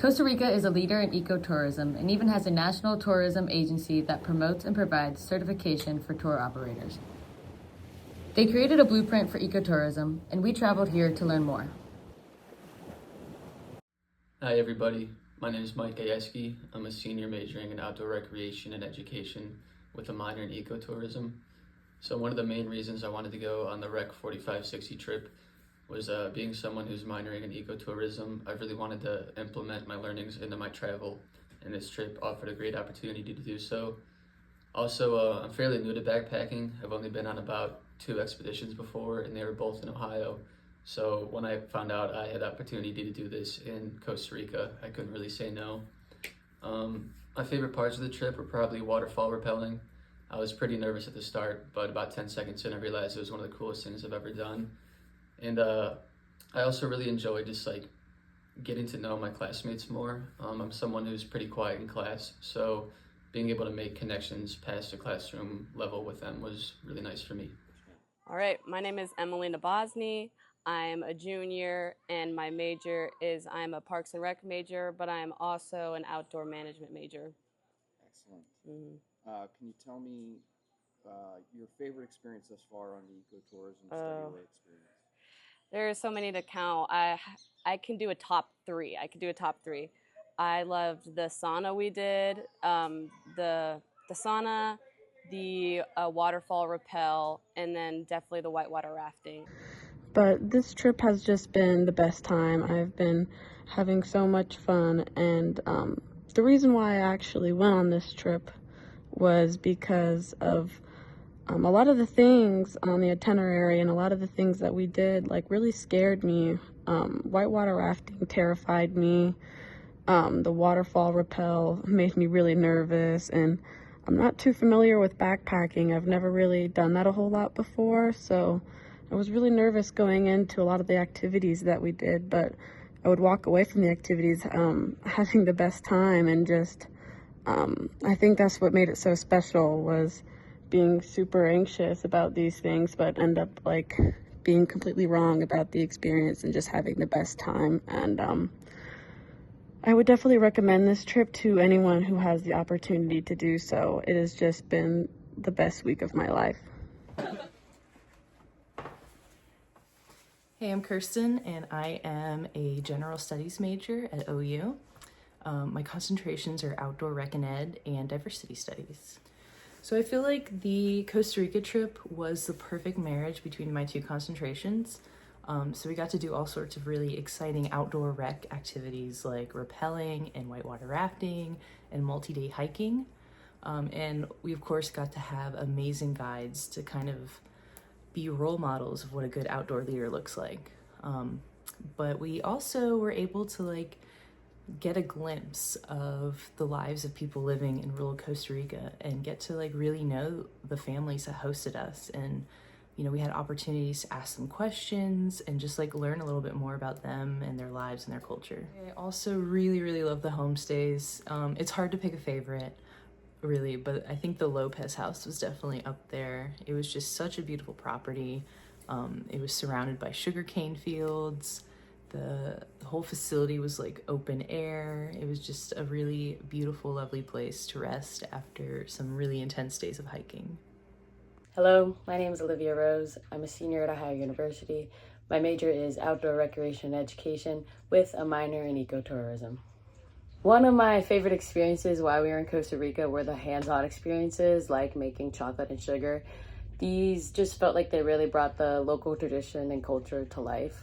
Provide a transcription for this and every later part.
Costa Rica is a leader in ecotourism and even has a national tourism agency that promotes and provides certification for tour operators. They created a blueprint for ecotourism, and we traveled here to learn more. Hi everybody, my name is Mike Gajewski. I'm a senior majoring in outdoor recreation and education with a minor in ecotourism. So one of the main reasons I wanted to go on the Rec 4560 trip was being someone who's minoring in ecotourism. I really wanted to implement my learnings into my travel, and this trip offered a great opportunity to do so. Also, I'm fairly new to backpacking. I've only been on about 2 expeditions before, and they were both in Ohio. So when I found out I had the opportunity to do this in Costa Rica, I couldn't really say no. My favorite parts of the trip were probably waterfall rappelling. I was pretty nervous at the start, but about 10 seconds in I realized it was one of the coolest things I've ever done. And I also really enjoyed just like getting to know my classmates more. I'm someone who's pretty quiet in class, so being able to make connections past the classroom level with them was really nice for me. All right, my name is Emelina Bosny. I'm a junior, and my major is I'm a Parks and Rec major, but I'm also an outdoor management major. Excellent. Can you tell me your favorite experience thus far on the ecotourism study away experience? There are so many to count. I can do a top 3. I loved the sauna we did, the sauna, the waterfall rappel, and then definitely the whitewater rafting. But this trip has just been the best time. I've been having so much fun, and the reason why I actually went on this trip was because of a lot of the things on the itinerary and a lot of the things that we did like really scared me. Whitewater rafting terrified me. The waterfall rappel made me really nervous, and I'm not too familiar with backpacking. I've never really done that a whole lot before, so I was really nervous going into a lot of the activities that we did, but I would walk away from the activities having the best time, and just I think that's what made it so special, was being super anxious about these things but end up like being completely wrong about the experience and just having the best time. And I would definitely recommend this trip to anyone who has the opportunity to do so. It has just been the best week of my life. Hey, I'm Kirsten, and I am a general studies major at OU. My concentrations are outdoor rec and ed and diversity studies. So I feel like the Costa Rica trip was the perfect marriage between my 2 concentrations. So we got to do all sorts of really exciting outdoor rec activities like rappelling and whitewater rafting and multi-day hiking. And we of course got to have amazing guides to kind of be role models of what a good outdoor leader looks like. But we also were able to like get a glimpse of the lives of people living in rural Costa Rica and get to like really know the families that hosted us. And you know, we had opportunities to ask them questions and just like learn a little bit more about them and their lives and their culture. I also really love the homestays. It's hard to pick a favorite, really, but I think the Lopez house was definitely up there. It was just such a beautiful property. It was surrounded by sugarcane fields. The whole facility was like open air. It was just a really beautiful, lovely place to rest after some really intense days of hiking. Hello, my name is Olivia Rose. I'm a senior at Ohio University. My major is outdoor recreation and education with a minor in ecotourism. One of my favorite experiences while we were in Costa Rica were the hands-on experiences like making chocolate and sugar. These just felt like they really brought the local tradition and culture to life,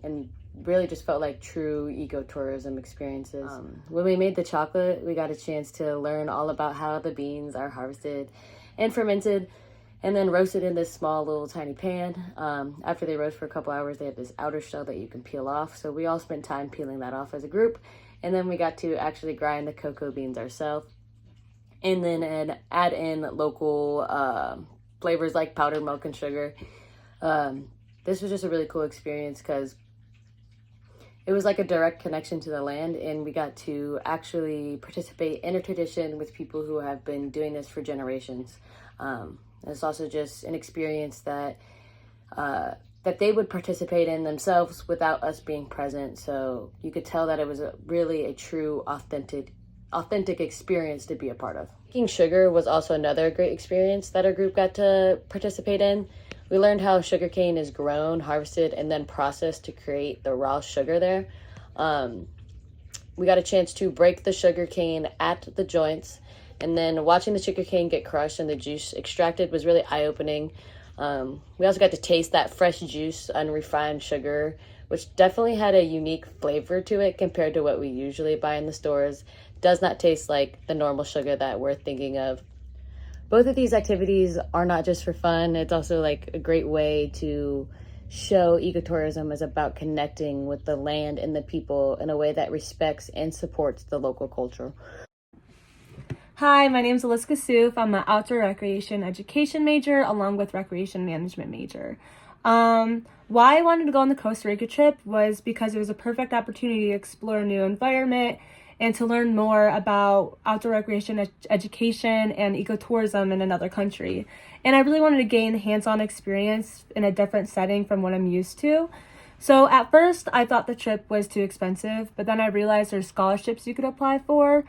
and really just felt like true ecotourism experiences. When we made the chocolate, we got a chance to learn all about how the beans are harvested and fermented and then roasted in this small little tiny pan. After they roast for a couple hours, they have this outer shell that you can peel off. So we all spent time peeling that off as a group. And then we got to actually grind the cocoa beans ourselves. And then add in local flavors like powdered milk and sugar. This was just a really cool experience because it was like a direct connection to the land, and we got to actually participate in a tradition with people who have been doing this for generations. It's also just an experience that that they would participate in themselves without us being present. So you could tell that it was really a true, authentic experience to be a part of. Making sugar was also another great experience that our group got to participate in. We learned how sugarcane is grown, harvested, and then processed to create the raw sugar there. We got a chance to break the sugarcane at the joints, and then watching the sugarcane get crushed and the juice extracted was really eye-opening. We also got to taste that fresh juice, unrefined sugar, which definitely had a unique flavor to it compared to what we usually buy in the stores. Does not taste like the normal sugar that we're thinking of. Both of these activities are not just for fun. It's also like a great way to show ecotourism is about connecting with the land and the people in a way that respects and supports the local culture. Hi, my name is Aliska Souf. I'm an outdoor recreation education major along with recreation management major. Why I wanted to go on the Costa Rica trip was because it was a perfect opportunity to explore a new environment and to learn more about outdoor recreation education and ecotourism in another country. And I really wanted to gain hands-on experience in a different setting from what I'm used to. So at first, I thought the trip was too expensive, but then I realized there's scholarships you could apply for.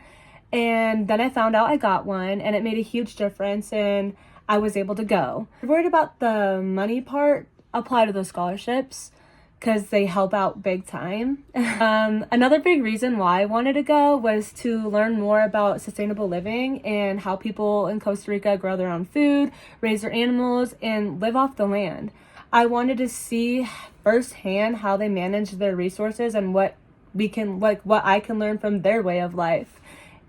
And then I found out I got one, and it made a huge difference, and I was able to go. If you're worried about the money part, apply to those scholarships because they help out big time. Another big reason why I wanted to go was to learn more about sustainable living and how people in Costa Rica grow their own food, raise their animals, and live off the land. I wanted to see firsthand how they manage their resources and what I can learn from their way of life,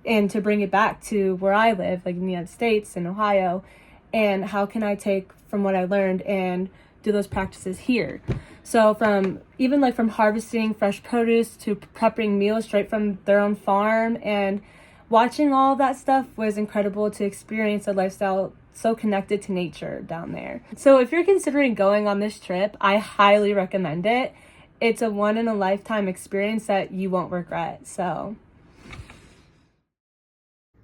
and to bring it back to where I live, like in the United States, in Ohio, and how can I take from what I learned and do those practices here. So from harvesting fresh produce to prepping meals straight from their own farm, and watching all of that stuff was incredible to experience a lifestyle so connected to nature down there. So if you're considering going on this trip, I highly recommend it. It's a one-in-a-lifetime experience that you won't regret. So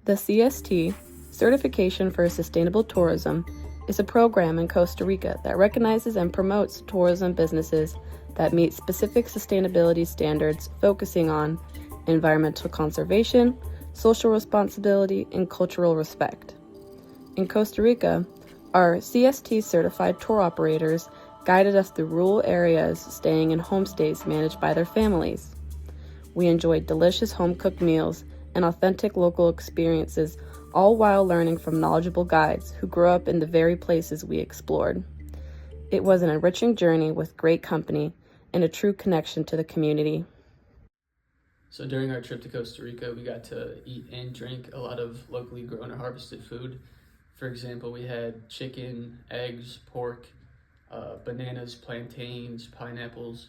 The CST, Certification for Sustainable Tourism, is a program in Costa Rica that recognizes and promotes tourism businesses that meet specific sustainability standards, focusing on environmental conservation, social responsibility, and cultural respect. In Costa Rica, our CST certified tour operators guided us through rural areas, staying in homestays managed by their families. We enjoyed delicious home-cooked meals and authentic local experiences, all while learning from knowledgeable guides who grew up in the very places we explored. It was an enriching journey with great company and a true connection to the community. So during our trip to Costa Rica, we got to eat and drink a lot of locally grown or harvested food. For example, we had chicken, eggs, pork, bananas, plantains, pineapples,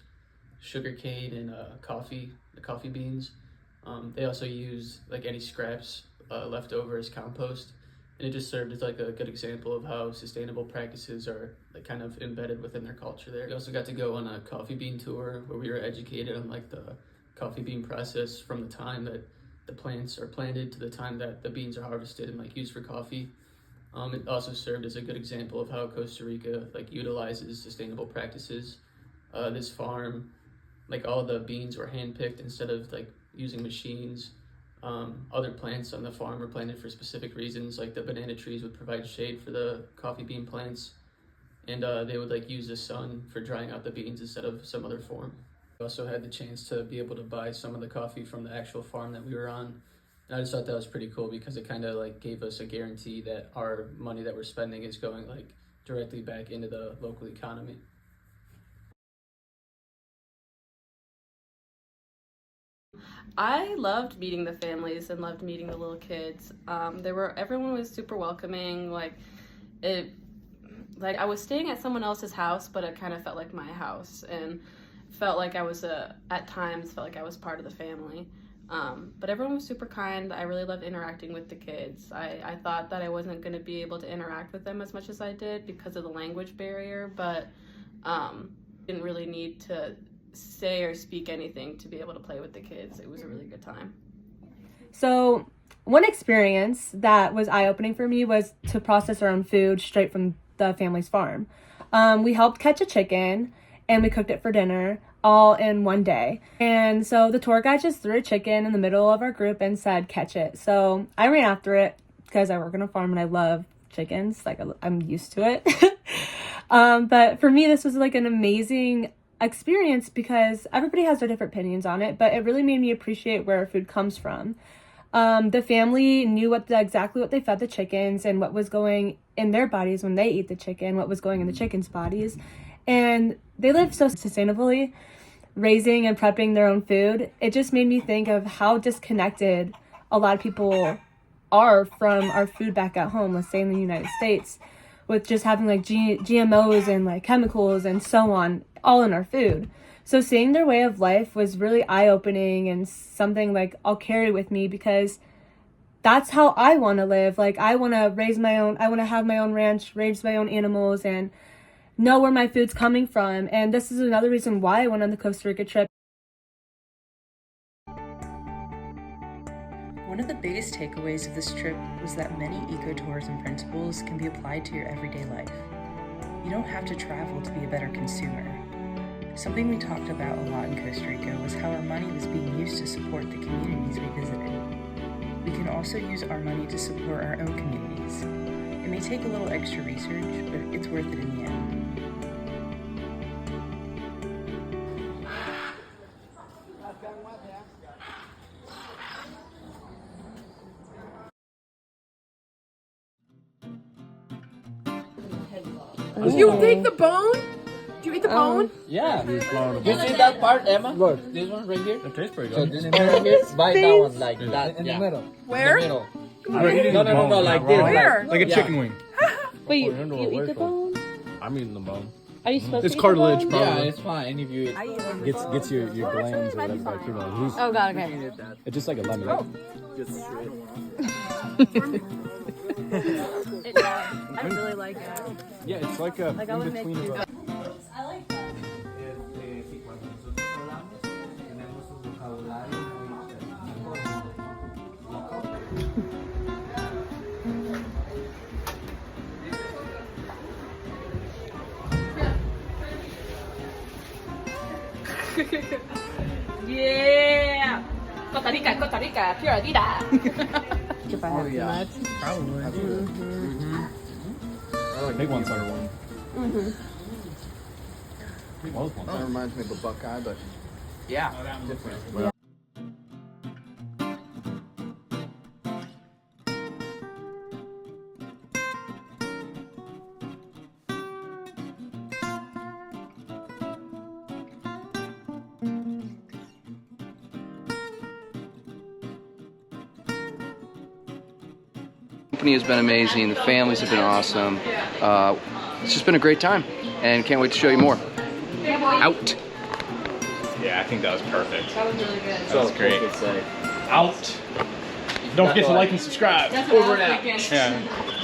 sugarcane, and the coffee beans. They also used like any scraps left over as compost, and it just served as like a good example of how sustainable practices are like kind of embedded within their culture there. We also got to go on a coffee bean tour where we were educated on like the coffee bean process from the time that the plants are planted to the time that the beans are harvested and like used for coffee. It also served as a good example of how Costa Rica like utilizes sustainable practices. This farm, like all the beans were handpicked instead of like using machines. Other plants on the farm were planted for specific reasons, like the banana trees would provide shade for the coffee bean plants, and they would like use the sun for drying out the beans instead of some other form. We also had the chance to be able to buy some of the coffee from the actual farm that we were on, and I just thought that was pretty cool because it kind of like gave us a guarantee that our money that we're spending is going like directly back into the local economy. I loved meeting the families and loved meeting the little kids. Everyone was super welcoming. I was staying at someone else's house, but it kind of felt like my house, and felt like I was at times felt like I was part of the family. But everyone was super kind. I really loved interacting with the kids. I thought that I wasn't going to be able to interact with them as much as I did because of the language barrier, but didn't really need to say or speak anything to be able to play with the kids. It was a really good time. So one experience that was eye-opening for me was to process our own food straight from the family's farm. We helped catch a chicken, and we cooked it for dinner all in one day. And so the tour guide just threw a chicken in the middle of our group and said, catch it. So I ran after it because I work on a farm and I love chickens. Like, I'm used to it. But for me, this was like an amazing experience because everybody has their different opinions on it, but it really made me appreciate where food comes from. The family knew exactly what they fed the chickens and what was going in their bodies when they eat the chicken, what was going in the chickens' bodies. And they live so sustainably, raising and prepping their own food. It just made me think of how disconnected a lot of people are from our food back at home, let's say in the United States, with just having like GMOs and like chemicals and so on, all in our food. So seeing their way of life was really eye-opening and something like I'll carry with me because that's how I want to live. Like, I want to I want to have my own ranch, raise my own animals, and know where my food's coming from. And this is another reason why I went on the Costa Rica trip. One of the biggest takeaways of this trip was that many ecotourism principles can be applied to your everyday life. You don't have to travel to be a better consumer. Something we talked about a lot in Costa Rica was how our money was being used to support the communities we visited. We can also use our money to support our own communities. It may take a little extra research, but it's worth it in the end. You take the bone? Do you eat the bone? Yeah. You see that part, Emma? Look. This one right here? It tastes pretty good. So this one right here, bite that one like that. In the middle. Where? In the middle. No, like this. Where? Like a chicken wing. Wait, you eat the bone? I'm eating the bone. Are you supposed It's to eat cartilage, the bone? probably. Yeah, it's fine if you eat. Gets your glands or whatever back through the loose. Oh god, okay. It's just like a lemon. I really like it. Yeah, it's like a Like, I would in make between you- of a. I like that. Yeah. Costa Rica, pure vida. If I have too much. Probably. Big ones are one. That reminds me of a Buckeye, but yeah, different. The company has been amazing. The families have been awesome. It's just been a great time, and can't wait to show you more. Out. Yeah, I think that was perfect. That was really good. That was great. Out. Don't forget to like and subscribe. That's what I was thinking. Yeah.